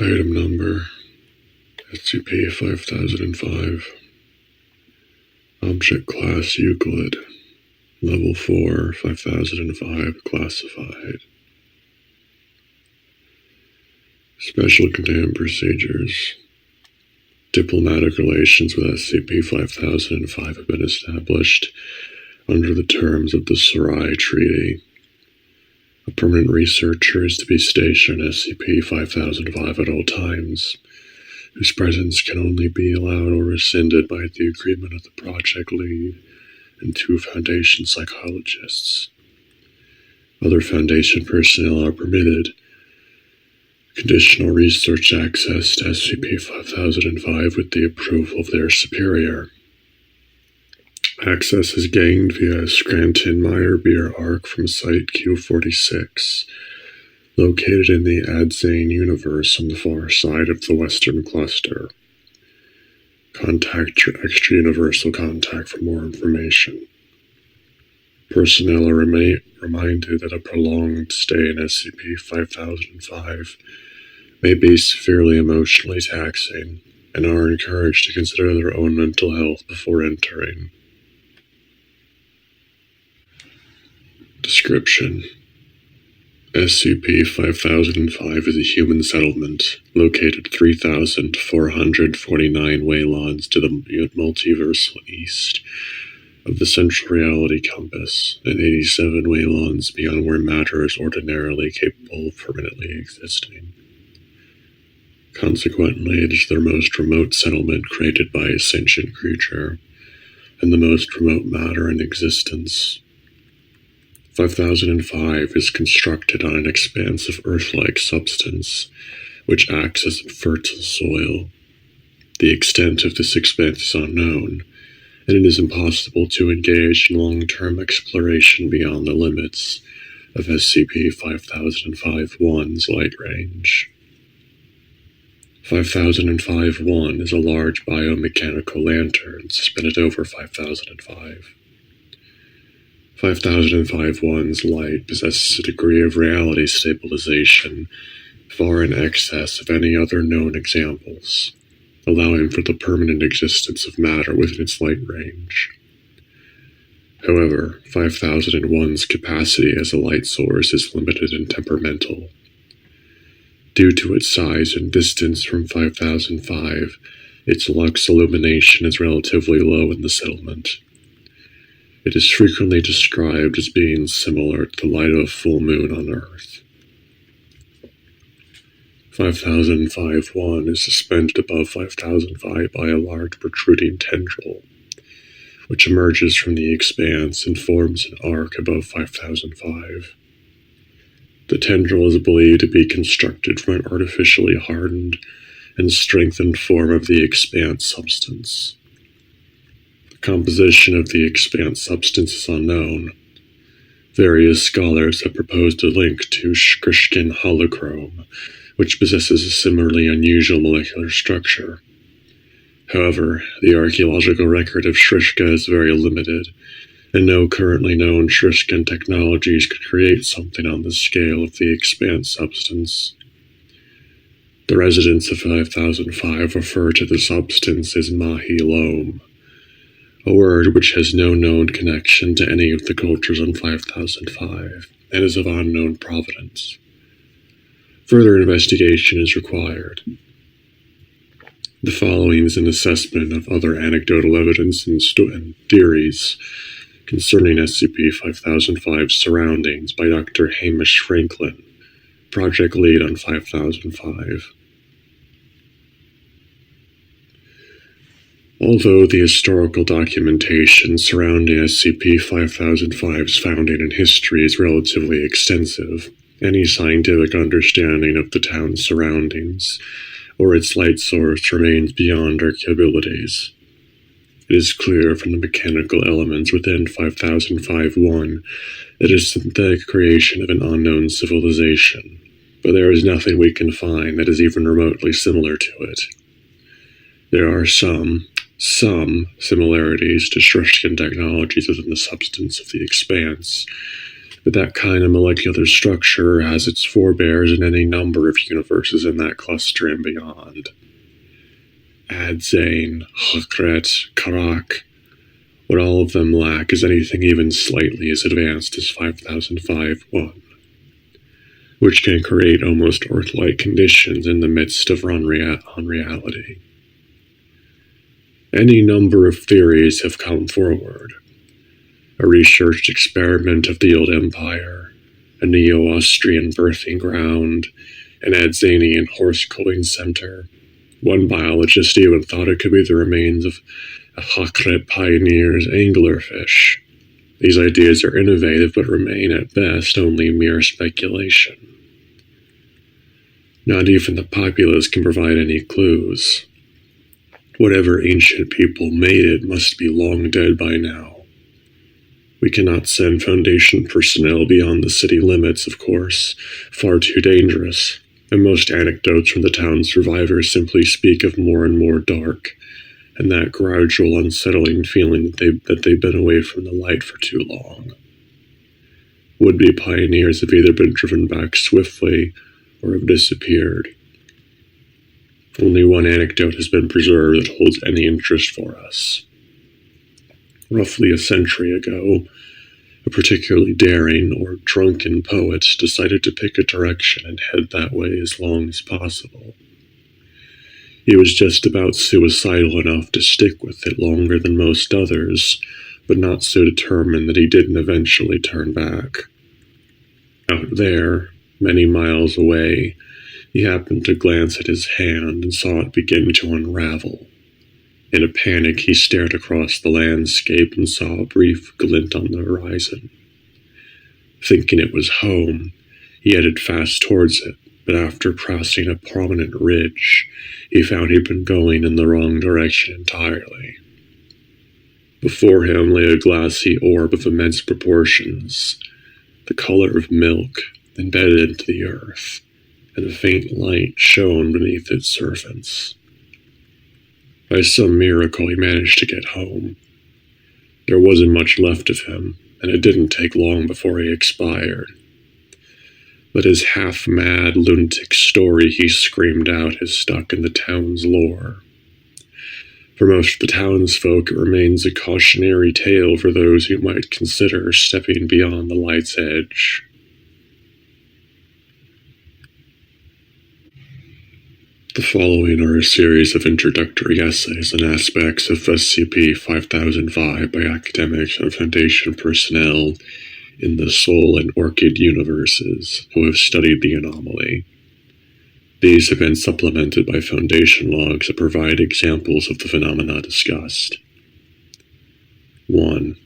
Item number SCP-5005. Object Class Euclid. Level 4, 5005 Classified. Special Containment Procedures. Diplomatic relations with SCP-5005 have been established under the terms of the Sarai Treaty. A permanent researcher is to be stationed at SCP-5005 at all times, whose presence can only be allowed or rescinded by the agreement of the project lead and 2 Foundation psychologists. Other Foundation personnel are permitted conditional research access to SCP-5005 with the approval of their superior. Access is gained via Scranton-Meyerbeer arc from Site Q46, located in the Adzane universe on the far side of the Western Cluster. Contact your extra-universal contact for more information. Personnel are reminded that a prolonged stay in SCP-5005 may be severely emotionally taxing and are encouraged to consider their own mental health before entering. Description: SCP-5005 is a human settlement located 3,449 Waylons to the multiversal east of the Central Reality Compass, and 87 Waylons beyond where matter is ordinarily capable of permanently existing. Consequently, it is their most remote settlement created by a sentient creature, and the most remote matter in existence. 5005 is constructed on an expansive Earth-like substance, which acts as fertile soil. The extent of this expanse is unknown, and it is impossible to engage in long-term exploration beyond the limits of SCP-5005-1's light range. 5005-1 is a large biomechanical lantern suspended over 5005. 5005-1's light possesses a degree of reality stabilization far in excess of any other known examples, allowing for the permanent existence of matter within its light range. However, 5001's capacity as a light source is limited and temperamental. Due to its size and distance from 5005, its lux illumination is relatively low in the settlement. It is frequently described as being similar to the light of a full moon on Earth. 5005-1 is suspended above 5005 by a large protruding tendril, which emerges from the expanse and forms an arc above 5005. The tendril is believed to be constructed from an artificially hardened and strengthened form of the expanse substance. The composition of the expanse substance is unknown. Various scholars have proposed a link to Shrishkin holochrome, which possesses a similarly unusual molecular structure. However, the archaeological record of Shrishka is very limited, and no currently known Shrishkin technologies could create something on the scale of the expanse substance. The residents of 5005 refer to the substance as Mahi Loam, a word which has no known connection to any of the cultures on 5005 and is of unknown provenance. Further investigation is required. The following is an assessment of other anecdotal evidence and theories concerning SCP-5005's surroundings by Dr. Hamish Franklin, project lead on 5005. Although the historical documentation surrounding SCP-5005's founding and history is relatively extensive, any scientific understanding of the town's surroundings or its light source remains beyond our capabilities. It is clear from the mechanical elements within 5005-1 that it is a synthetic creation of an unknown civilization, but there is nothing we can find that is even remotely similar to it. There are some similarities to Shrishkin technologies within the substance of the expanse, but that kind of molecular structure has its forebears in any number of universes in that cluster and beyond. Adzane, Hakret, Karak. What all of them lack is anything even slightly as advanced as 5005-1, which can create almost Earth-like conditions in the midst of unreality. Any number of theories have come forward. A researched experiment of the old empire, a Neo-Austrian birthing ground, an Adzanian horse-culling center. One biologist even thought it could be the remains of a Hakret pioneer's anglerfish. These ideas are innovative but remain at best only mere speculation. Not even the populace can provide any clues. Whatever ancient people made it must be long dead by now. We cannot send Foundation personnel beyond the city limits, of course, far too dangerous, and most anecdotes from the town's survivors simply speak of more and more dark, and that gradual unsettling feeling that they've been away from the light for too long. Would-be pioneers have either been driven back swiftly or have disappeared. Only one anecdote has been preserved that holds any interest for us. Roughly a century ago, a particularly daring or drunken poet decided to pick a direction and head that way as long as possible. He was just about suicidal enough to stick with it longer than most others, but not so determined that he didn't eventually turn back. Out there, many miles away, he happened to glance at his hand and saw it begin to unravel. In a panic, he stared across the landscape and saw a brief glint on the horizon. Thinking it was home, he headed fast towards it, but after crossing a prominent ridge, he found he'd been going in the wrong direction entirely. Before him lay a glassy orb of immense proportions, the color of milk, embedded into the earth, and a faint light shone beneath its surface. By some miracle, he managed to get home. There wasn't much left of him, and it didn't take long before he expired. But his half-mad, lunatic story he screamed out is stuck in the town's lore. For most of the townsfolk, it remains a cautionary tale for those who might consider stepping beyond the light's edge. The following are a series of introductory essays on aspects of SCP-5005 by academics and Foundation personnel in the Soul and Orchid universes who have studied the anomaly. These have been supplemented by Foundation logs that provide examples of the phenomena discussed. 1.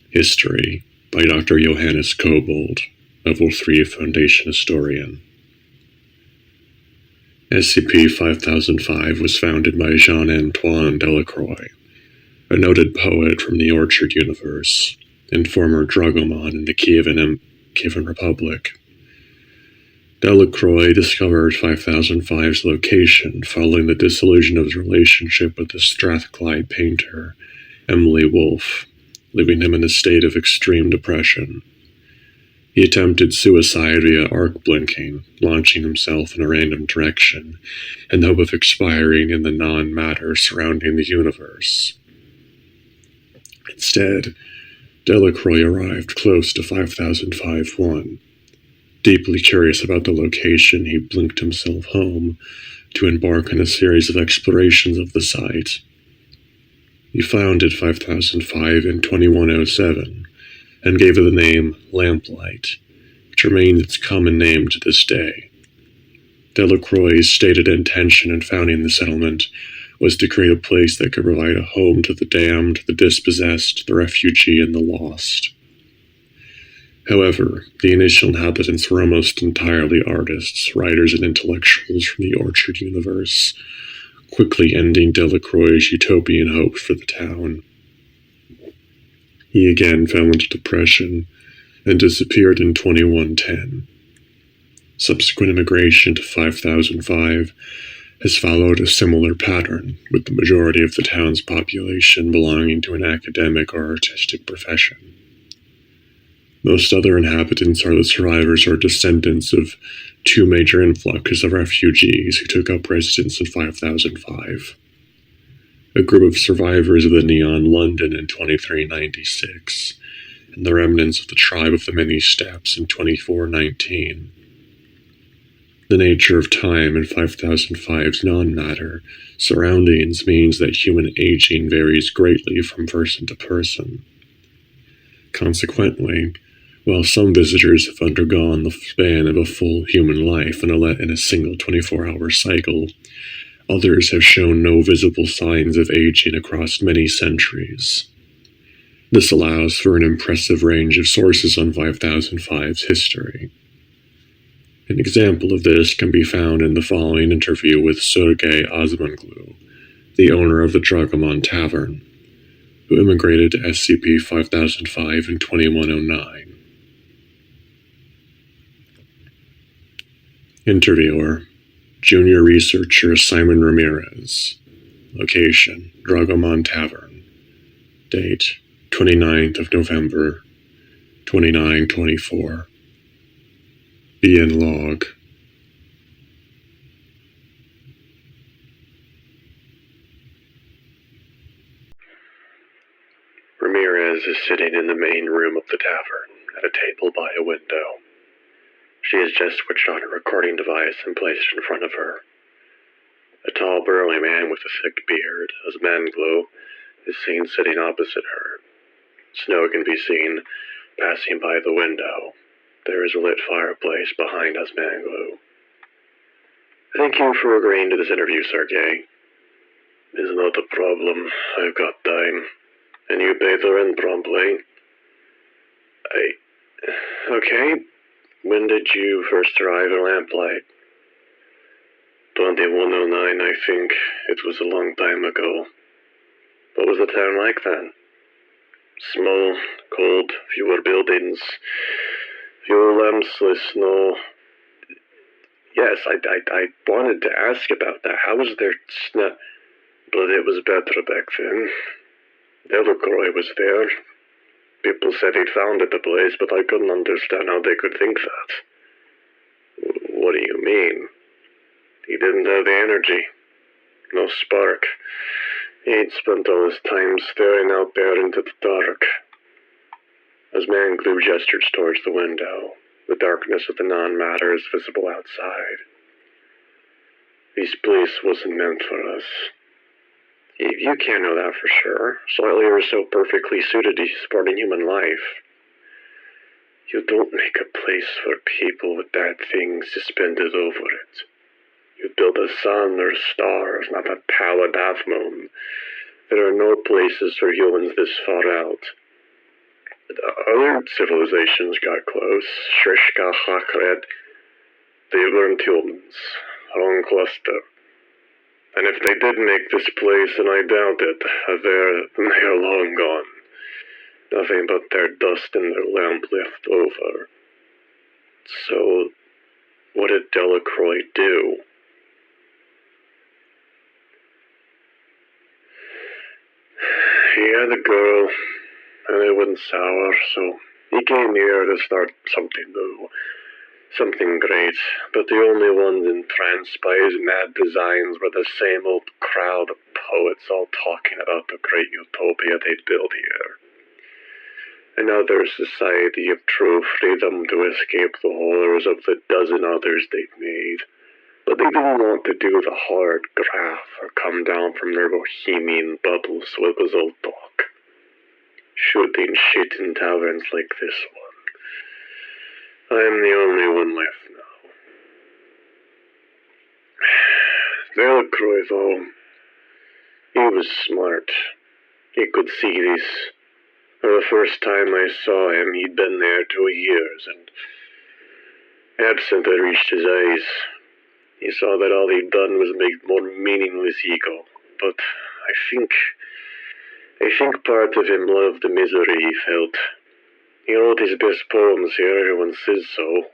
History by Dr. Johannes Kobold, Level 3 Foundation Historian. SCP-5005 was founded by Jean-Antoine Delacroix, a noted poet from the Orchard universe and former Dragomon in the Kievan Republic. Delacroix discovered 5005's location following the dissolution of his relationship with the Strathclyde painter, Emily Wolfe, leaving him in a state of extreme depression. He attempted suicide via arc blinking, launching himself in a random direction, in the hope of expiring in the non-matter surrounding the universe. Instead, Delacroix arrived close to 5005-1. Deeply curious about the location, he blinked himself home to embark on a series of explorations of the site. He founded 5005 in 2107, and gave it the name Lamplight, which remains its common name to this day. Delacroix's stated intention in founding the settlement was to create a place that could provide a home to the damned, the dispossessed, the refugee, and the lost. However, the initial inhabitants were almost entirely artists, writers, and intellectuals from the Orchard universe, quickly ending Delacroix's utopian hopes for the town. He again fell into depression and disappeared in 2110. Subsequent immigration to 5005 has followed a similar pattern, with the majority of the town's population belonging to an academic or artistic profession. Most other inhabitants are the survivors or descendants of two major influxes of refugees who took up residence in 5005. A group of survivors of the Neon London in 2396, and the remnants of the tribe of the Many Steps in 2419. The nature of time in 5005's non-matter surroundings means that human aging varies greatly from person to person. Consequently, while some visitors have undergone the span of a full human life in a single 24-hour cycle, others have shown no visible signs of aging across many centuries. This allows for an impressive range of sources on 5005's history. An example of this can be found in the following interview with Sergei Osmanglu, the owner of the Dragamon Tavern, who immigrated to SCP-5005 in 2109. Interviewer: Junior Researcher Simon Ramirez. Location: Dragamon Tavern. Date: 29th of November, 2924. BN Log. Ramirez is sitting in the main room of the tavern, at a table by a window. She has just switched on a recording device and placed it in front of her. A tall, burly man with a thick beard, Osmanglu, is seen sitting opposite her. Snow can be seen passing by the window. There is a lit fireplace behind Osmanglu. Thank you for agreeing to this interview, Sergei. It's not a problem. I've got time. And you pay the rent promptly. Okay. When did you first arrive at Lamplight? 2109, I think. It was a long time ago. What was the town like then? Small, cold, fewer buildings, fewer lamps, less snow. Yes, I wanted to ask about that. How was there snow? But it was better back then. Delacroix was there. People said he'd founded the place, but I couldn't understand how they could think that. What do you mean? He didn't have the energy. No spark. He'd spent all his time staring out there into the dark. Osmanglu gestured towards the window. The darkness of the non-matter is visible outside. This place wasn't meant for us. You can't know that for sure. Slightly or so perfectly suited to supporting human life. You don't make a place for people with bad things suspended over it. You build a sun or stars, not a pallid half-moon. There are no places for humans this far out. Other civilizations got close. Shrishka, Hakred. They weren't humans. Wrong cluster. And if they did make this place, and I doubt it, they're long gone. Nothing but their dust and their lamp left over. So, what did Delacroix do? He had a girl, and it went sour, so he came here to start something new. Something great, but the only ones entranced by his mad designs were the same old crowd of poets all talking about the great utopia they'd build here. Another society of true freedom to escape the horrors of the dozen others they'd made. But they didn't want to do the hard graft or come down from their bohemian bubble, so it was all talk. Shooting shit in taverns like this one. I'm the only one left now. Delacroix, though, he was smart. He could see this. The first time I saw him, he'd been there 2 years, and absent had reached his eyes. He saw that all he'd done was make more meaningless ego. But I think part of him loved the misery he felt. He wrote his best poems here, everyone says so.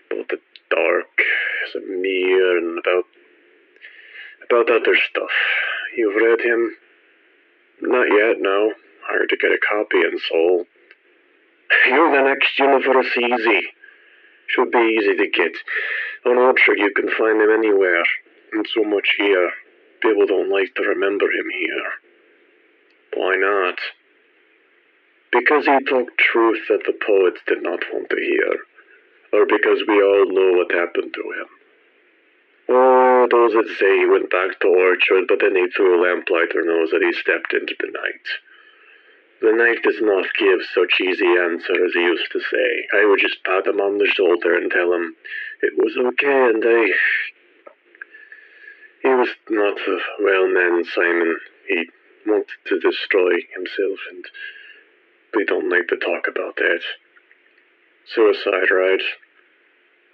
About the dark, as a mirror, and about other stuff. You've read him? Not yet, no. Hard to get a copy in Seoul. You're the next universe easy. Should be easy to get. On Orchard you can find him anywhere. And so much here. People don't like to remember him here. Why not? Because he talked truth that the poets did not want to hear. Or because we all know what happened to him. Oh, those that say he went back to Orchard, but then he threw a lamplighter knows that he stepped into the night. The night does not give such easy answer as he used to say. I would just pat him on the shoulder and tell him it was okay, and he was not a well man, Simon. He wanted to destroy himself, and we don't like to talk about that. Suicide, right?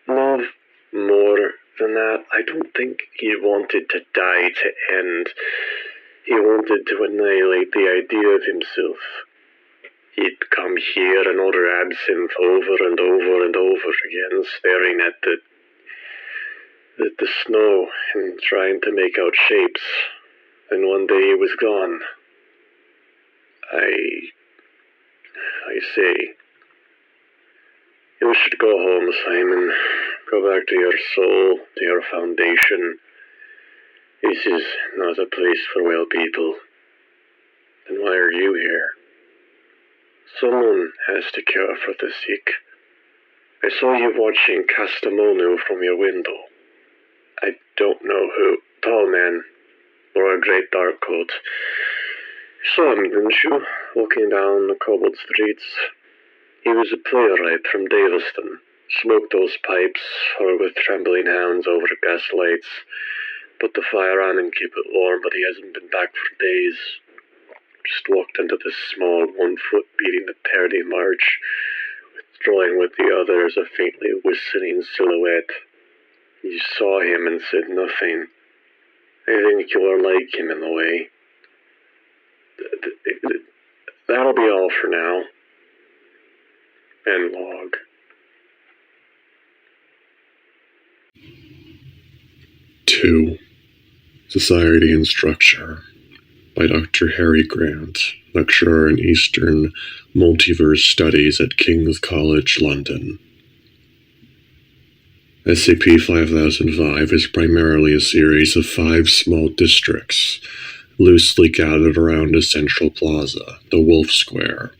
No, more than that. I don't think he wanted to die to end. He wanted to annihilate the idea of himself. He'd come here and order absinthe over and over and over again, staring at the snow and trying to make out shapes. And one day he was gone. I say, you should go home, Simon. Go back to your soul, to your foundation. This is not a place for well people. Then why are you here? Someone has to care for the sick. I saw you watching Castamonu from your window. I don't know who. Tall man, wore a great dark coat. Saw him, didn't you? Walking down the cobbled streets. He was a playwright from Daveston. Smoked those pipes, or with trembling hands over gas lights. Put the fire on and keep it warm, but he hasn't been back for days. Just walked into this small 1 foot beating the tardy march, withdrawing with the others a faintly whistling silhouette. You saw him and said nothing. I think you are like him in a way. That'll be all for now. End log. Two. Society and Structure by Dr. Harry Grant, lecturer in Eastern Multiverse Studies at King's College, London. SCP-5005 is primarily a series of 5 small districts, loosely gathered around a central plaza, the Wolf Square.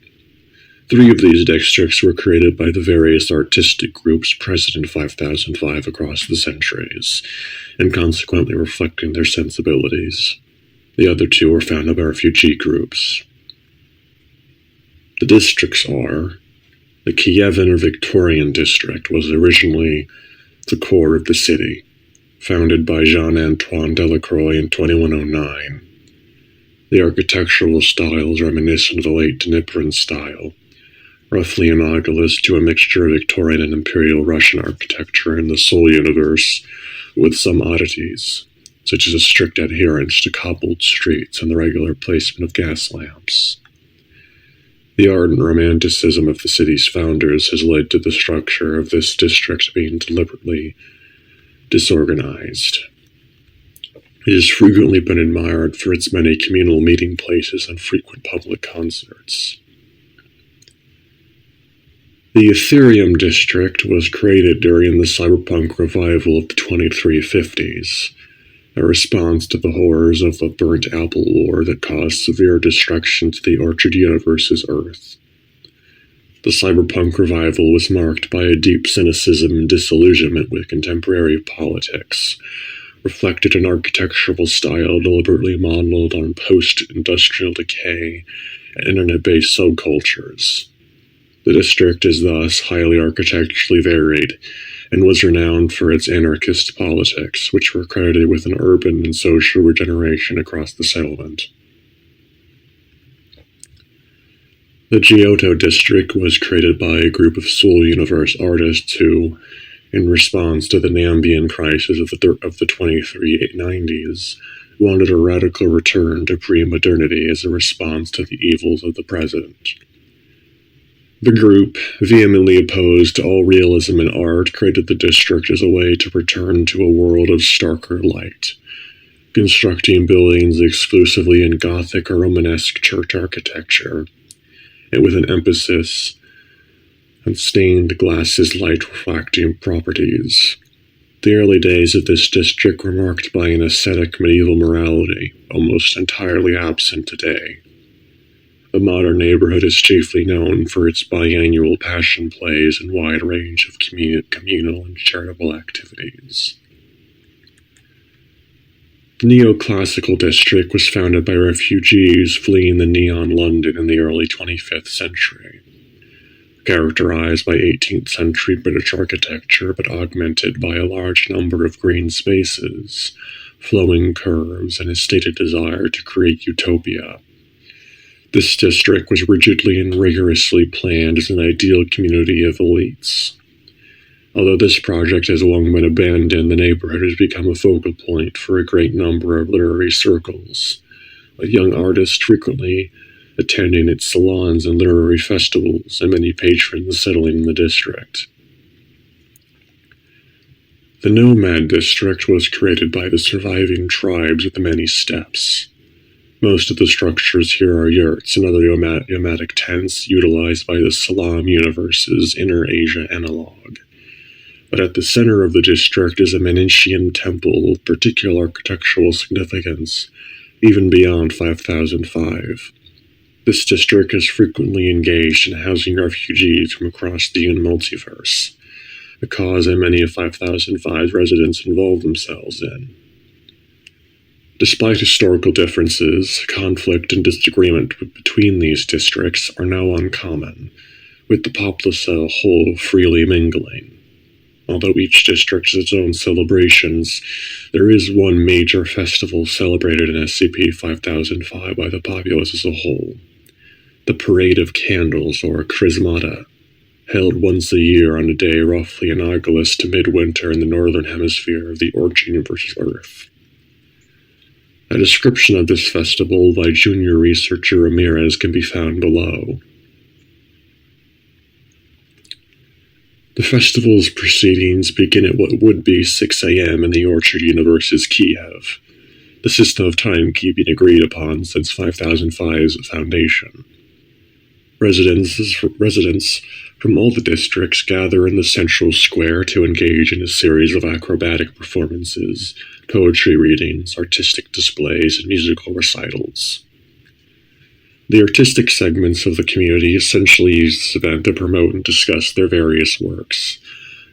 3 of these districts were created by the various artistic groups present in 5005 across the centuries, and consequently reflecting their sensibilities. The other 2 were founded by refugee groups. The districts are: the Kievan Victorian District was originally the core of the city, founded by Jean-Antoine Delacroix in 2109. The architectural style is reminiscent of the late Dnipron style, roughly analogous to a mixture of Victorian and Imperial Russian architecture in the Soul universe, with some oddities, such as a strict adherence to cobbled streets and the regular placement of gas lamps. The ardent romanticism of the city's founders has led to the structure of this district being deliberately disorganized. It has frequently been admired for its many communal meeting places and frequent public concerts. The Ethereum District was created during the cyberpunk revival of the 2350s, a response to the horrors of the Burnt Apple War that caused severe destruction to the Orchard Universe's Earth. The cyberpunk revival was marked by a deep cynicism and disillusionment with contemporary politics, reflected in architectural style deliberately modeled on post-industrial decay and internet-based subcultures. The district is thus highly architecturally varied, and was renowned for its anarchist politics, which were credited with an urban and social regeneration across the settlement. The Giotto district was created by a group of Soul Universe artists who, in response to the Nambian crisis of the 2390s, wanted a radical return to pre-modernity as a response to the evils of the present. The group, vehemently opposed to all realism in art, created the district as a way to return to a world of starker light, constructing buildings exclusively in Gothic or Romanesque church architecture, and with an emphasis and stained glass's light-refracting properties. The early days of this district were marked by an ascetic medieval morality, almost entirely absent today. The modern neighborhood is chiefly known for its biannual passion plays and wide range of communal and charitable activities. The neoclassical district was founded by refugees fleeing the Neon London in the early 25th century. Characterized by 18th century British architecture, but augmented by a large number of green spaces, flowing curves, and a stated desire to create utopia. This district was rigidly and rigorously planned as an ideal community of elites. Although this project has long been abandoned, the neighborhood has become a focal point for a great number of literary circles, with young artists frequently attending its salons and literary festivals, and many patrons settling in the district. The Nomad District was created by the surviving tribes of the Many Steppes. Most of the structures here are yurts and other nomadic tents utilized by the Salam universe's Inner Asia analog. But at the center of the district is a Menician temple of particular architectural significance, even beyond 5005. This district is frequently engaged in housing refugees from across the multiverse, a cause that many of 5005's residents involve themselves in. Despite historical differences, conflict and disagreement between these districts are now uncommon, with the populace as a whole freely mingling. Although each district has its own celebrations, there is one major festival celebrated in SCP-5005 by the populace as a whole: the Parade of Candles, or Chrismata, held once a year on a day roughly analogous to midwinter in the northern hemisphere of the Orc universe's Earth. A description of this festival by junior researcher Ramirez can be found below. The festival's proceedings begin at what would be 6 a.m. in the Orchard Universe's Kiev, the system of timekeeping agreed upon since 5005's foundation. Residents from all the districts gather in the central square to engage in a series of acrobatic performances, poetry readings, artistic displays, and musical recitals. The artistic segments of the community essentially use this event to promote and discuss their various works,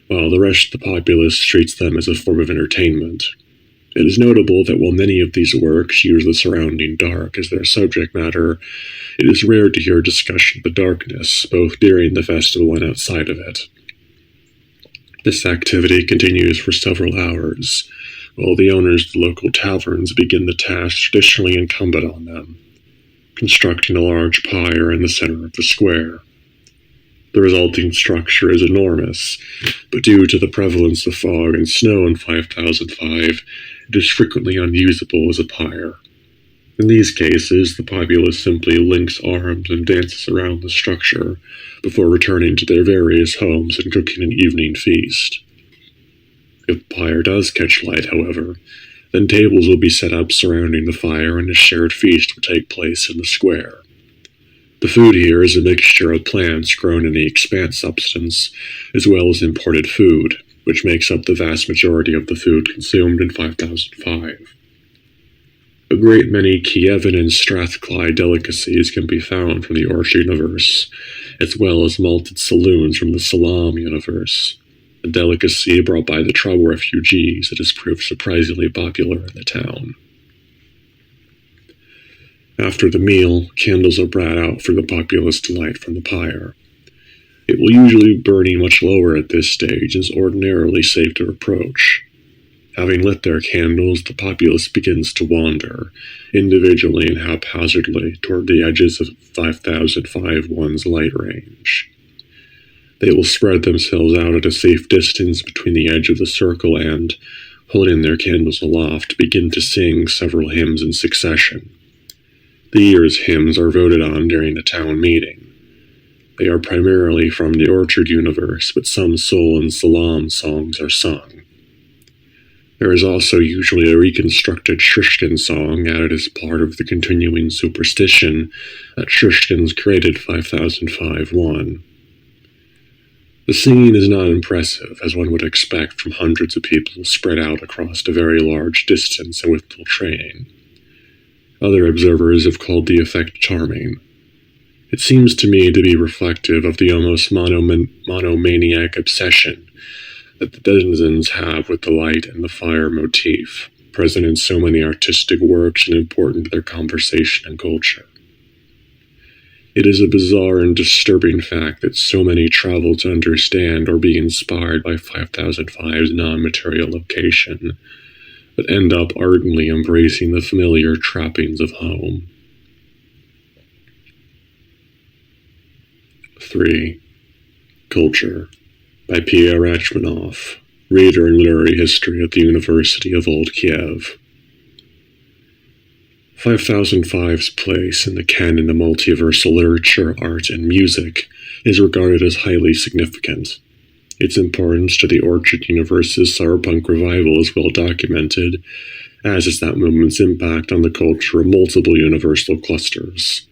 while the rest of the populace treats them as a form of entertainment. It is notable that while many of these works use the surrounding dark as their subject matter, it is rare to hear discussion of the darkness, both during the festival and outside of it. This activity continues for several hours, while the owners of the local taverns begin the task traditionally incumbent on them: constructing a large pyre in the center of the square. The resulting structure is enormous, but due to the prevalence of fog and snow in 5005, it is frequently unusable as a pyre. In these cases, the populace simply links arms and dances around the structure before returning to their various homes and cooking an evening feast. If the pyre does catch light, however, then tables will be set up surrounding the fire and a shared feast will take place in the square. The food here is a mixture of plants grown in the Expanse substance, as well as imported food, which makes up the vast majority of the food consumed in 5005. A great many Kievan and Strathclyde delicacies can be found from the Orc universe, as well as malted saloons from the Salam universe, a delicacy brought by the tribal refugees that has proved surprisingly popular in the town. After the meal, candles are brought out for the populace to light from the pyre. It will usually be burning much lower at this stage and is ordinarily safe to approach. Having lit their candles, the populace begins to wander, individually and haphazardly, toward the edges of 5005's light range. They will spread themselves out at a safe distance between the edge of the circle and, holding their candles aloft, begin to sing several hymns in succession. The year's hymns are voted on during a town meeting. They are primarily from the Orchard universe, but some Soul and Salam songs are sung. There is also usually a reconstructed Shrishkin song added as part of the continuing superstition that Shrishkins created 5005-1. The scene is not impressive, as one would expect from hundreds of people spread out across a very large distance and with little training. Other observers have called the effect charming. It seems to me to be reflective of the almost monomaniac obsession that the denizens have with the light and the fire motif, present in so many artistic works and important to their conversation and culture. It is a bizarre and disturbing fact that so many travel to understand or be inspired by 5005's non-material location, but end up ardently embracing the familiar trappings of home. 3. Culture, by Pierre Rachmaninoff, reader in literary history at the University of Old Kiev. 5005's place in the canon of multiversal literature, art, and music is regarded as highly significant. Its importance to the Orchard Universe's cyberpunk revival is well documented, as is that movement's impact on the culture of multiple universal clusters.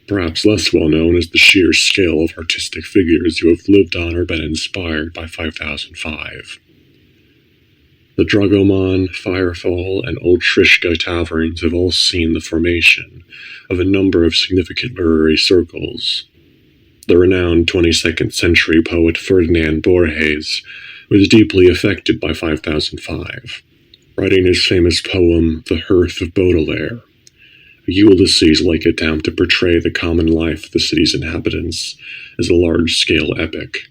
Perhaps less well known is the sheer scale of artistic figures who have lived on or been inspired by 5005. The Dragomon, Firefall, and Old Shrishka taverns have all seen the formation of a number of significant literary circles. The renowned 22nd century poet Ferdinand Borges was deeply affected by 5005, writing his famous poem The Hearth of Baudelaire, a Ulysses-like attempt to portray the common life of the city's inhabitants as a large-scale epic.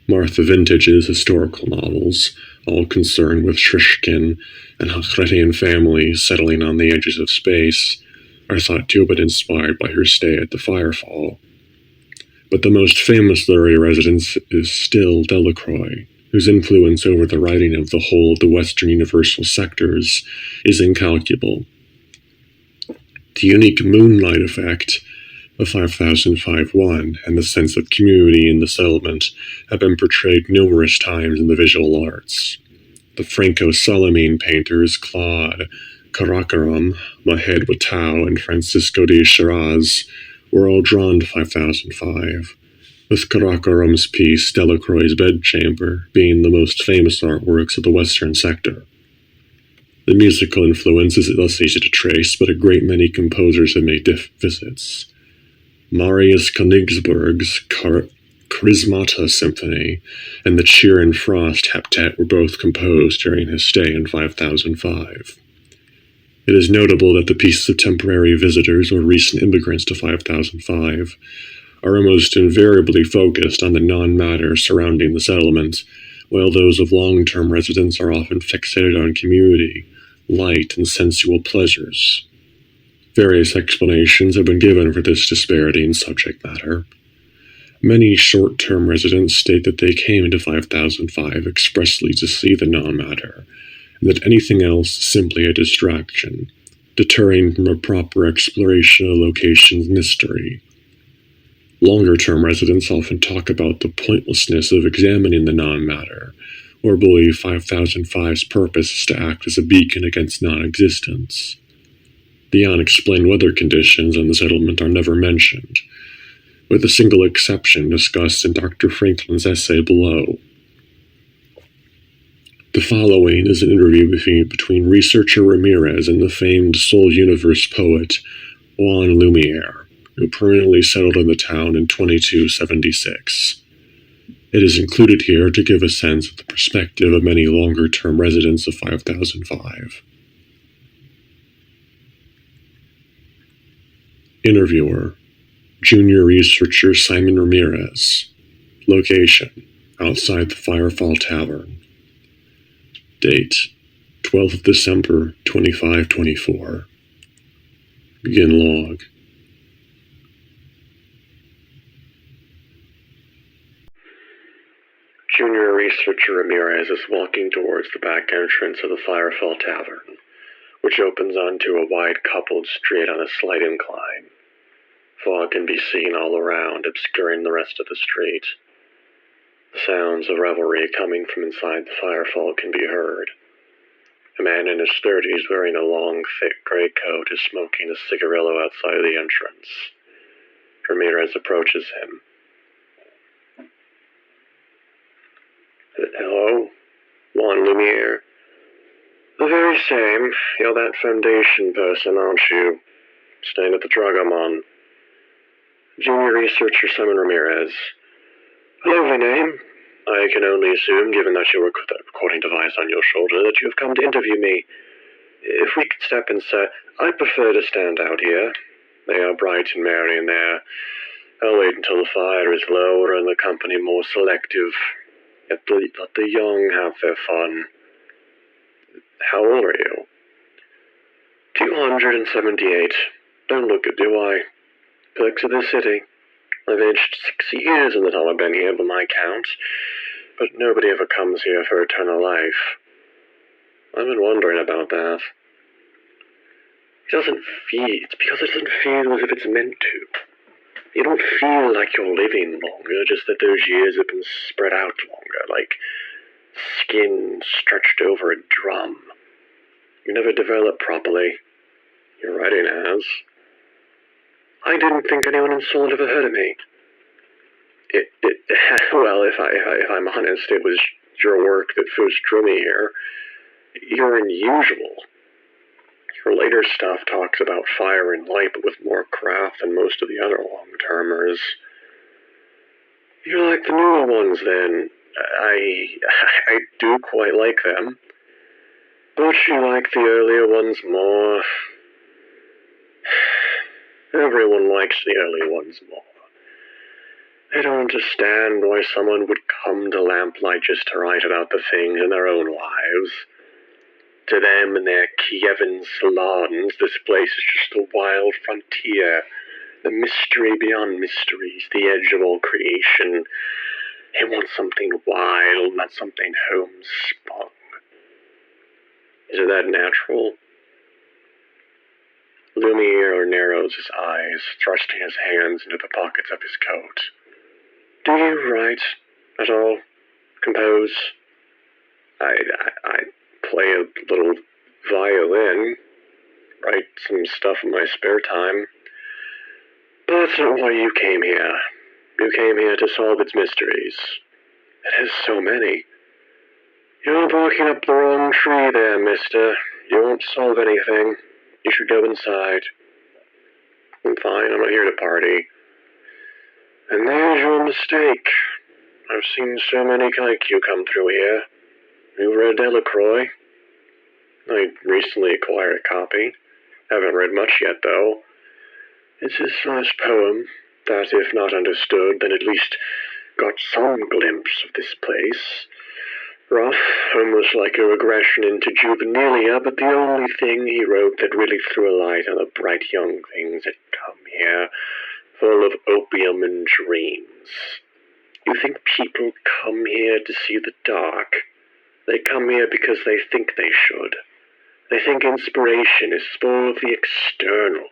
Martha Vintage's historical novels, all concerned with Shrishkin and Hakretian families settling on the edges of space, are thought to have been inspired by her stay at the Firefall. But the most famous literary residence is still Delacroix, whose influence over the writing of the whole of the Western Universal sectors is incalculable. The unique moonlight effect of 5005-1 and the sense of community in the settlement have been portrayed numerous times in the visual arts. The Franco-Salamine painters Claude Karakorum, Mahed Watteau, and Francisco de Shiraz were all drawn to 5005, with Karakorum's piece Delacroix's Bedchamber being the most famous artworks of the Western sector. The musical influence is less easy to trace, but a great many composers have made visits. Marius Königsberg's Charismata Symphony and the Cheer and Frost Heptet were both composed during his stay in 5005. It is notable that the pieces of temporary visitors or recent immigrants to 5005 are almost invariably focused on the non-matter surrounding the settlement, while those of long-term residents are often fixated on community, light, and sensual pleasures. Various explanations have been given for this disparity in subject matter. Many short-term residents state that they came into 5005 expressly to see the non-matter, and that anything else is simply a distraction, deterring from a proper exploration of the location's mystery. Longer-term residents often talk about the pointlessness of examining the non-matter, or believe 5005's purpose is to act as a beacon against non-existence. The unexplained weather conditions in the settlement are never mentioned, with a single exception discussed in Dr. Franklin's essay below. The following is an interview between researcher Ramirez and the famed Soul Universe poet Juan Lumiere, who permanently settled in the town in 2276. It is included here to give a sense of the perspective of many longer-term residents of 5005. Interviewer: Junior researcher Simon Ramirez. Location: outside the Firefall Tavern. Date: 12th of December, 2524. Begin log. Junior researcher Ramirez is walking towards the back entrance of the Firefall Tavern, which opens onto a wide coupled street on a slight incline. Fog can be seen all around, obscuring the rest of the street. The sounds of revelry coming from inside the Firefall can be heard. A man in his 30s wearing a long, thick gray coat is smoking a cigarillo outside the entrance. Ramirez approaches him. Hello? Juan Lumiere? The very same. You're that Foundation person, aren't you? Staying at the drug I'm on. Junior Researcher Simon Ramirez. A lovely name. I can only assume, given that you were with that recording device on your shoulder, that you have come to interview me. If we could step inside, I prefer to stand out here. They are bright and merry in there. I'll wait until the fire is lower and the company more selective. Let the young have their fun. How old are you? 278. Don't look it, do I? Perks of the city. I've aged 6 years in the time I've been here by my count, but nobody ever comes here for eternal life. I've been wondering about that. It's because it doesn't feel as if it's meant to. You don't feel like you're living longer, just that those years have been spread out longer, like skin stretched over a drum. You never develop properly. Your writing has. I didn't think anyone in Seoul ever heard of me. Well, if I'm honest, it was your work that first drew me here. You're unusual. Your later stuff talks about fire and light, but with more craft than most of the other long-termers. You're like the newer ones, then. I do quite like them. But you like the earlier ones more. Everyone likes the early ones more. I don't understand why someone would come to Lamplight just to write about the things in their own lives. To them and their Kievan salons, this place is just a wild frontier, the mystery beyond mysteries, the edge of all creation. They want something wild, not something homespun. Is it that natural? Lumiere narrows his eyes, thrusting his hands into the pockets of his coat. Do you write at all? Compose? I play a little violin, write some stuff in my spare time. But that's not why you came here. You came here to solve its mysteries. It has so many. You're barking up the wrong tree there, mister. You won't solve anything. You should go inside. I'm fine, I'm not here to party. And there's your mistake. I've seen so many like you come through here. You read Delacroix? I recently acquired a copy. Haven't read much yet, though. It's his last poem that, if not understood, then at least got some glimpse of this place. Rough, almost like a regression into juvenilia, but the only thing he wrote that really threw a light on the bright young things that come here, full of opium and dreams. You think people come here to see the dark? They come here because they think they should. They think inspiration is full of the external,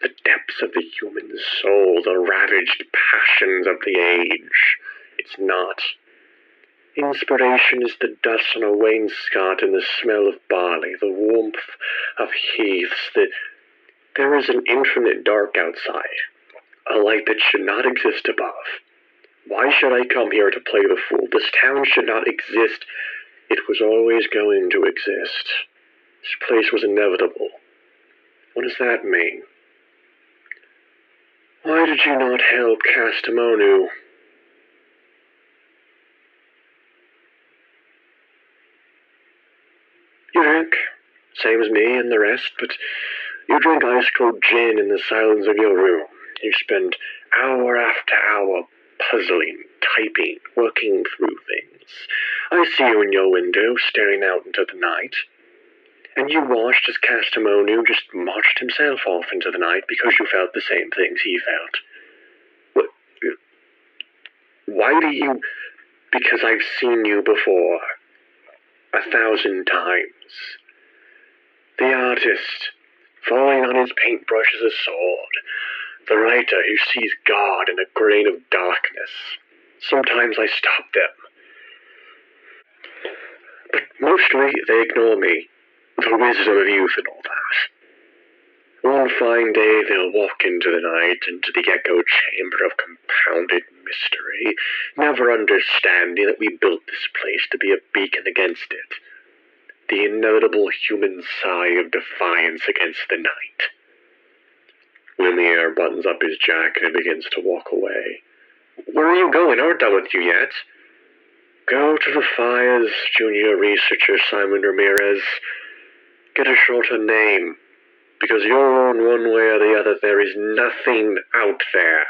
the depths of the human soul, the ravaged passions of the age. It's not. Inspiration is the dust on a wainscot and the smell of barley, the warmth of heaths. There is an infinite dark outside, a light that should not exist above. Why should I come here to play the fool? This town should not exist. It was always going to exist. This place was inevitable. What does that mean? Why did you not help Castamonu? You drink, same as me and the rest, but you drink ice-cold gin in the silence of your room. You spend hour after hour puzzling, typing, working through things. I see you in your window, staring out into the night. And you watched as Castamonu just marched himself off into the night because you felt the same things he felt. Why do you... Because I've seen you before. 1,000 times. The artist, falling on his paintbrush as a sword. The writer who sees God in a grain of darkness. Sometimes I stop them. But mostly they ignore me. The wisdom of youth and all that. One fine day they'll walk into the night, into the echo chamber of compounded mystery, never understanding that we built this place to be a beacon against it. The inevitable human sigh of defiance against the night. Lumiere buttons up his jacket and begins to walk away. Where are you going? Aren't done with you yet. Go to the fire's junior researcher Simon Ramirez. Get a shorter name. Because you're on one way or the other, there is nothing out there.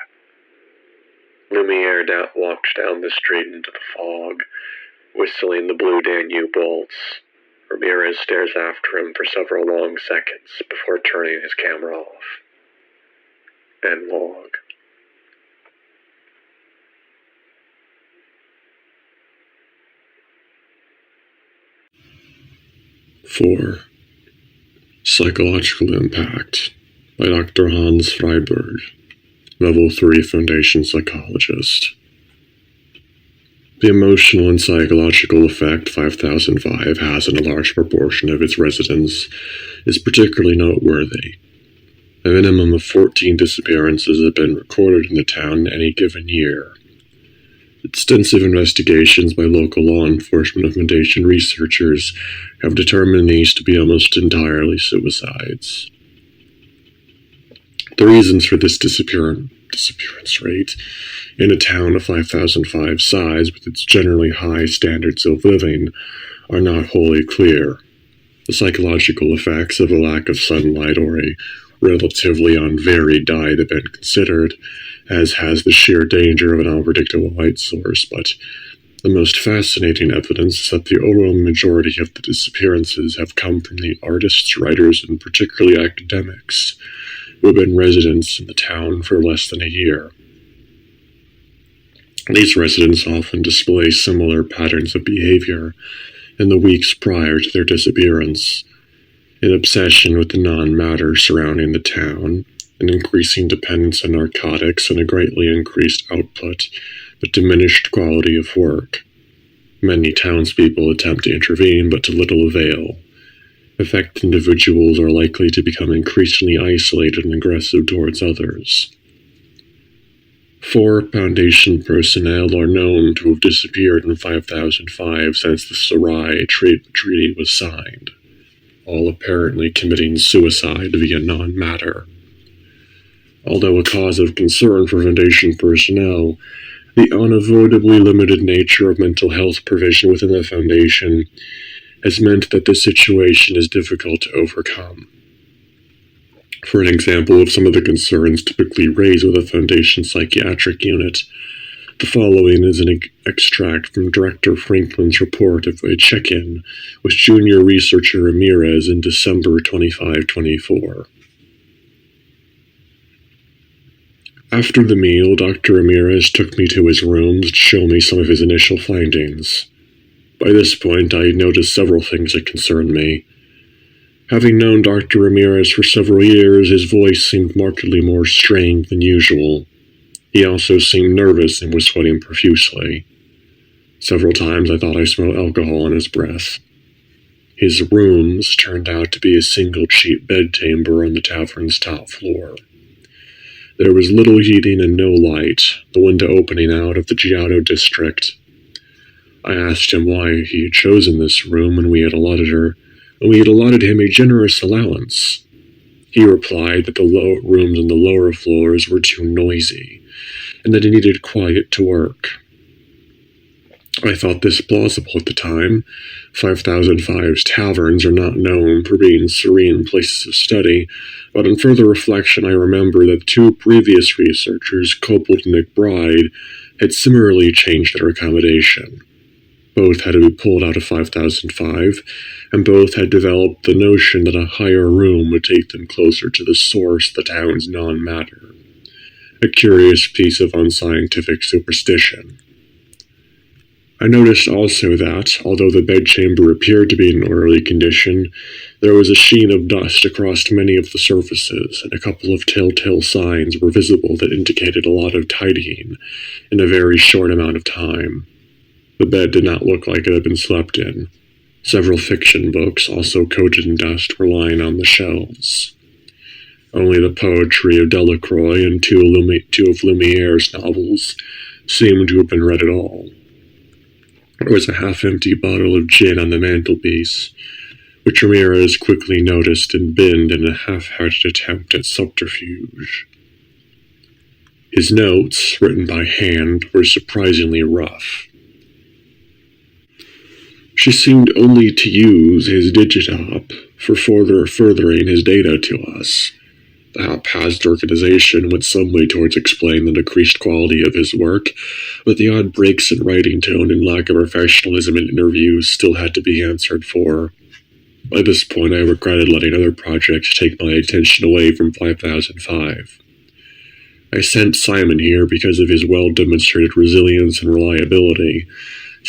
Lumiere walks down the street into the fog, whistling the Blue Danube waltz. Ramirez stares after him for several long seconds before turning his camera off. End log. Four. Psychological Impact by Dr. Hans Freiberg, Level 3 Foundation Psychologist. The emotional and psychological effect 5005 has on a large proportion of its residents is particularly noteworthy. A minimum of 14 disappearances have been recorded in the town in any given year. Extensive investigations by local law enforcement and Foundation researchers have determined these to be almost entirely suicides. The reasons for this disappearance rate in a town of 5005 size with its generally high standards of living are not wholly clear. The psychological effects of a lack of sunlight or a relatively unvaried diet have been considered, as has the sheer danger of an unpredictable light source, but the most fascinating evidence is that the overwhelming majority of the disappearances have come from the artists, writers, and particularly academics who have been residents in the town for less than a year. These residents often display similar patterns of behavior in the weeks prior to their disappearance: an obsession with the non-matter surrounding the town, an increasing dependence on narcotics, and a greatly increased output but diminished quality of work. Many townspeople attempt to intervene, but to little avail. Affected individuals are likely to become increasingly isolated and aggressive towards others. 4 Foundation personnel are known to have disappeared in 5005 since the Sarai Treaty was signed, all apparently committing suicide via non-matter. Although a cause of concern for Foundation personnel, the unavoidably limited nature of mental health provision within the Foundation has meant that this situation is difficult to overcome. For an example of some of the concerns typically raised with a Foundation psychiatric unit, the following is an extract from Director Franklin's report of a check-in with junior researcher Ramirez in December 2524. After the meal, Dr. Ramirez took me to his rooms to show me some of his initial findings. By this point, I had noticed several things that concerned me. Having known Dr. Ramirez for several years, his voice seemed markedly more strained than usual. He also seemed nervous and was sweating profusely. Several times I thought I smelled alcohol in his breath. His rooms turned out to be a single cheap bedchamber on the tavern's top floor. There was little heating and no light, the window opening out of the Giotto district. I asked him why he had chosen this room when we had allotted him a generous allowance. He replied that the rooms on the lower floors were too noisy, and that he needed quiet to work. I thought this plausible at the time. 5005's taverns are not known for being serene places of study, but on further reflection I remember that 2 previous researchers, Coppold and McBride, had similarly changed their accommodation. Both had to be pulled out of 5005, and both had developed the notion that a higher room would take them closer to the source of the town's non-matter. A curious piece of unscientific superstition. I noticed also that, although the bedchamber appeared to be in orderly condition, there was a sheen of dust across many of the surfaces, and a couple of telltale signs were visible that indicated a lot of tidying in a very short amount of time. The bed did not look like it had been slept in. Several fiction books, also coated in dust, were lying on the shelves. Only the poetry of Delacroix and two of Lumiere's novels seemed to have been read at all. There was a half-empty bottle of gin on the mantelpiece, which Ramirez quickly noticed and binned in a half-hearted attempt at subterfuge. His notes, written by hand, were surprisingly rough. She seemed only to use his digitop for furthering his data to us. The haphazard organization went some way towards explaining the decreased quality of his work, but the odd breaks in writing tone and lack of professionalism in interviews still had to be answered for. By this point, I regretted letting other projects take my attention away from 5005. I sent Simon here because of his well-demonstrated resilience and reliability,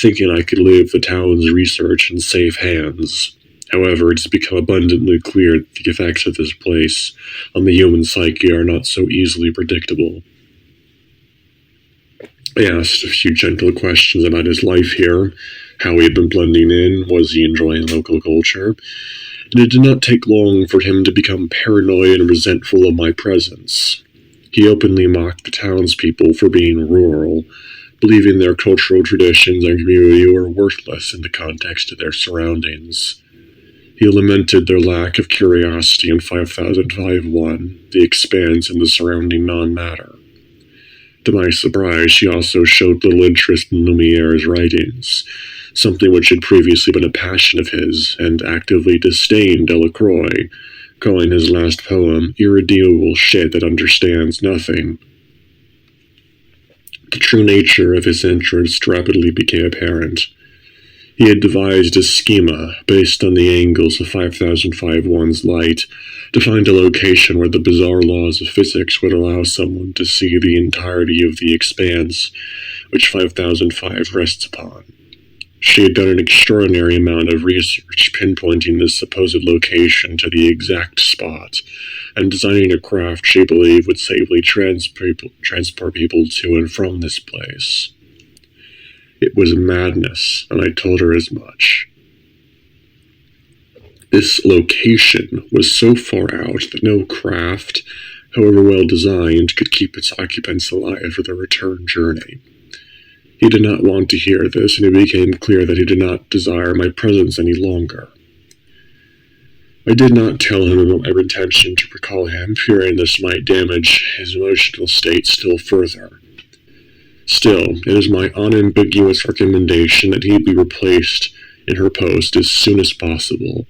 thinking I could leave the town's research in safe hands. However, it's become abundantly clear that the effects of this place on the human psyche are not so easily predictable. I asked a few gentle questions about his life here, how he had been blending in, was he enjoying local culture, and it did not take long for him to become paranoid and resentful of my presence. He openly mocked the townspeople for being rural, believing their cultural traditions and community were worthless in the context of their surroundings. He lamented their lack of curiosity in 5005-1, the expanse and the surrounding non-matter. To my surprise, he also showed little interest in Lumiere's writings, something which had previously been a passion of his, and actively disdained Delacroix, calling his last poem irredeemable shit that understands nothing. The true nature of his interest rapidly became apparent. He had devised a schema based on the angles of 5005-1's light to find a location where the bizarre laws of physics would allow someone to see the entirety of the expanse which 5005 rests upon. She had done an extraordinary amount of research pinpointing this supposed location to the exact spot and designing a craft she believed would safely transport people to and from this place. It was madness, and I told her as much. This location was so far out that no craft, however well designed, could keep its occupants alive for the return journey. He did not want to hear this, and it became clear that he did not desire my presence any longer. I did not tell him about my intention to recall him, fearing this might damage his emotional state still further. Still, it is my unambiguous recommendation that he be replaced in her post as soon as possible.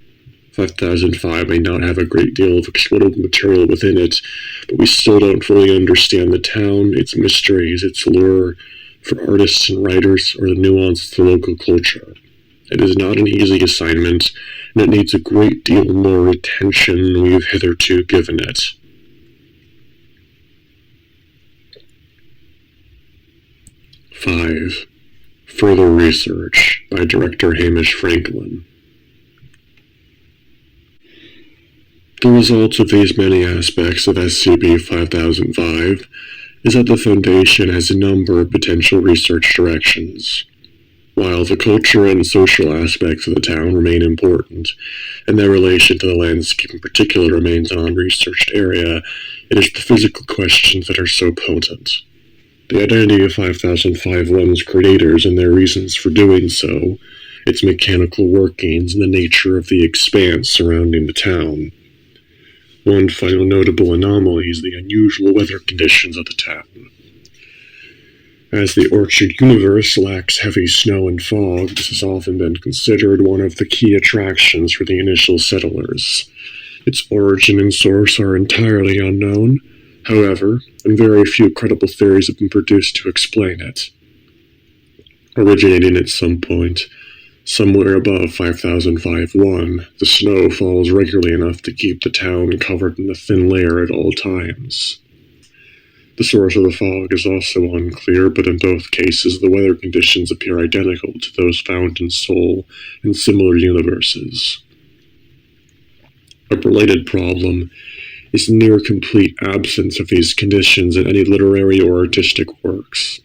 5005 may not have a great deal of exploitable material within it, but we still don't fully understand the town, its mysteries, its allure for artists and writers, or the nuance of the local culture. It is not an easy assignment, and it needs a great deal more attention than we have hitherto given it. Further research by Director Hamish Franklin. The result of these many aspects of SCP-5005 is that the Foundation has a number of potential research directions. While the culture and social aspects of the town remain important, and their relation to the landscape in particular remains an unresearched area, it is the physical questions that are so potent. The identity of 5005-1's creators and their reasons for doing so, its mechanical workings, and the nature of the expanse surrounding the town. One final notable anomaly is the unusual weather conditions of the town. As the Orchard universe lacks heavy snow and fog, this has often been considered one of the key attractions for the initial settlers. Its origin and source are entirely unknown, however, and very few credible theories have been produced to explain it. Originating at some point, somewhere above 5005-1, the snow falls regularly enough to keep the town covered in a thin layer at all times. The source of the fog is also unclear, but in both cases the weather conditions appear identical to those found in Sol and similar universes. A related problem is the near-complete absence of these conditions in any literary or artistic works.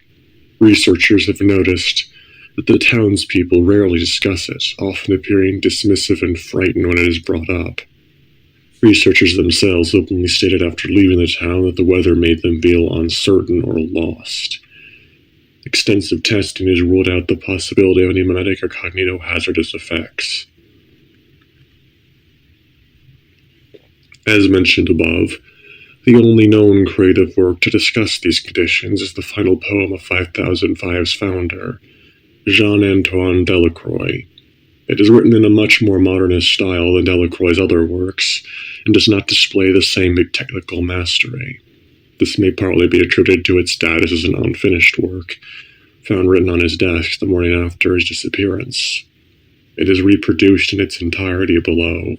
Researchers have noticed that the townspeople rarely discuss it, often appearing dismissive and frightened when it is brought up. Researchers themselves openly stated after leaving the town that the weather made them feel uncertain or lost. Extensive testing has ruled out the possibility of any mimetic or cognitohazardous effects. As mentioned above, the only known creative work to discuss these conditions is the final poem of 5005's founder, Jean-Antoine Delacroix. It is written in a much more modernist style than Delacroix's other works, and does not display the same technical mastery. This may partly be attributed to its status as an unfinished work, found written on his desk the morning after his disappearance. It is reproduced in its entirety below.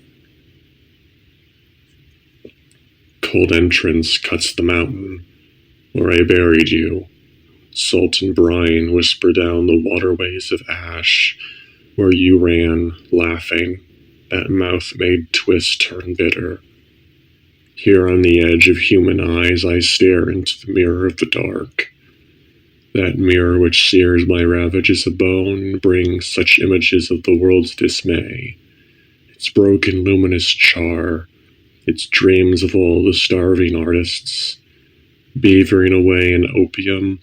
Cold entrance cuts the mountain, where I buried you. Salt and brine whisper down the waterways of ash, where you ran, laughing, that mouth made twist turn bitter. Here on the edge of human eyes I stare into the mirror of the dark. That mirror which sears my ravages of bone brings such images of the world's dismay. Its broken luminous char, its dreams of all the starving artists, beavering away in opium,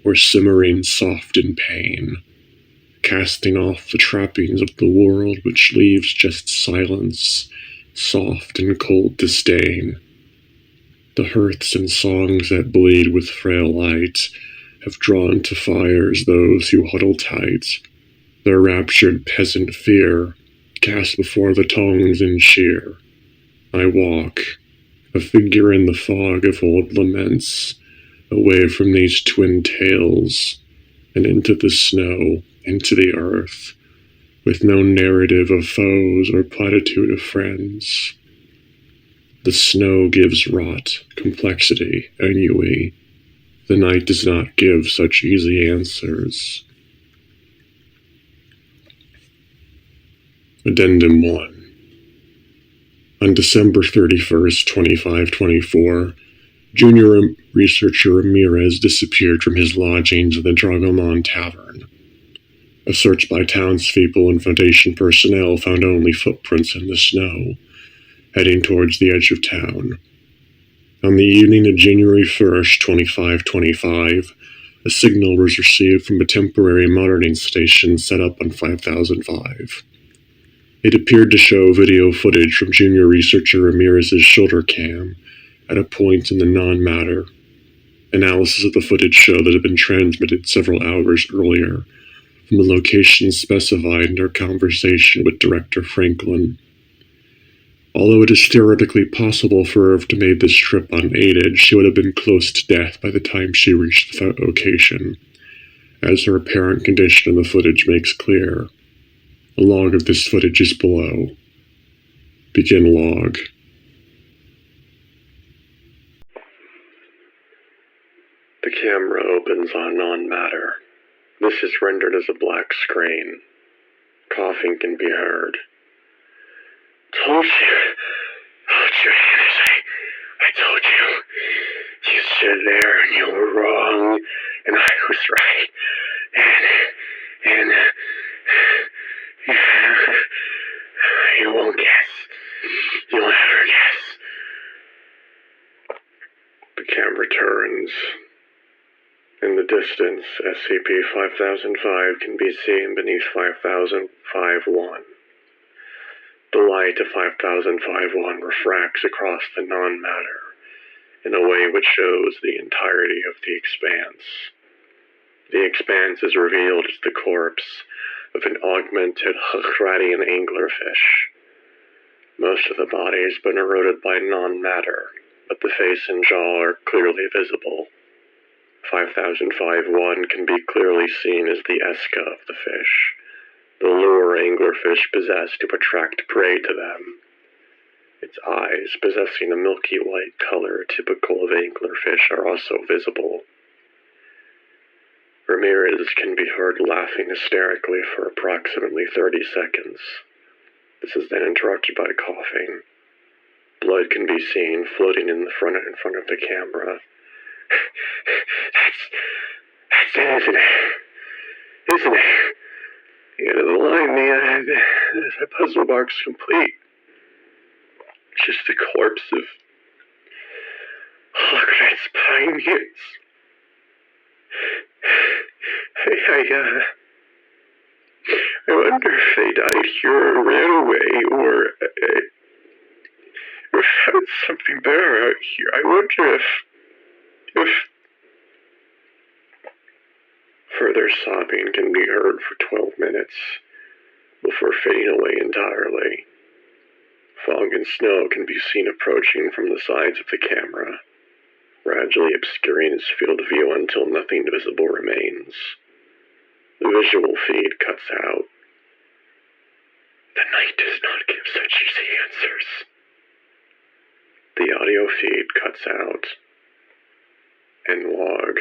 or simmering soft in pain, casting off the trappings of the world which leaves just silence, soft and cold disdain. The hearths and songs that bleed with frail light have drawn to fires those who huddle tight. Their raptured peasant fear cast before the tongues in cheer. I walk, a figure in the fog of old laments, away from these twin tales, and into the snow, into the earth, with no narrative of foes or platitude of friends. The snow gives rot, complexity, ennui. The night does not give such easy answers. Addendum 1. On December 31st, 2524, junior researcher Ramirez disappeared from his lodgings in the Dragomon Tavern. A search by townspeople and Foundation personnel found only footprints in the snow, heading towards the edge of town. On the evening of January 1st, 2525, a signal was received from a temporary monitoring station set up on 5005. It appeared to show video footage from junior researcher Ramirez's shoulder cam at a point in the non-matter. Analysis of the footage showed that it had been transmitted several hours earlier from the location specified in her conversation with Director Franklin. Although it is theoretically possible for her to have made this trip unaided, she would have been close to death by the time she reached the location, as her apparent condition in the footage makes clear. A log of this footage is below. Begin log. The camera opens on non-matter. This is rendered as a black screen. Coughing can be heard. Told you. Oh, Johannes, I told you. You stood there and you were wrong, and I was right. And you won't guess. You'll never guess. The camera turns. In the distance, SCP-5005 can be seen beneath 5005-1. The light of 5005-1 refracts across the non-matter in a way which shows the entirety of the expanse. The expanse is revealed as the corpse of an augmented Hokratian anglerfish. Most of the body has been eroded by non-matter, but the face and jaw are clearly visible. 5005-1 can be clearly seen as the esca of the fish, the lure anglerfish possess to attract prey to them. Its eyes, possessing a milky white color typical of anglerfish, are also visible. Ramirez can be heard laughing hysterically for approximately 30 seconds. This is then interrupted by coughing. Blood can be seen floating in front of the camera. That's it, isn't it? Isn't it? The end of the line, the puzzle mark's complete. just the corpse of Hograt's pioneers. I wonder if they died here or ran away or found something better out here. I wonder if further sobbing can be heard for 12 minutes before fading away entirely. Fog and snow can be seen approaching from the sides of the camera, gradually obscuring his field of view until nothing visible remains. The visual feed cuts out. The night does not give such easy answers. The audio feed cuts out. And log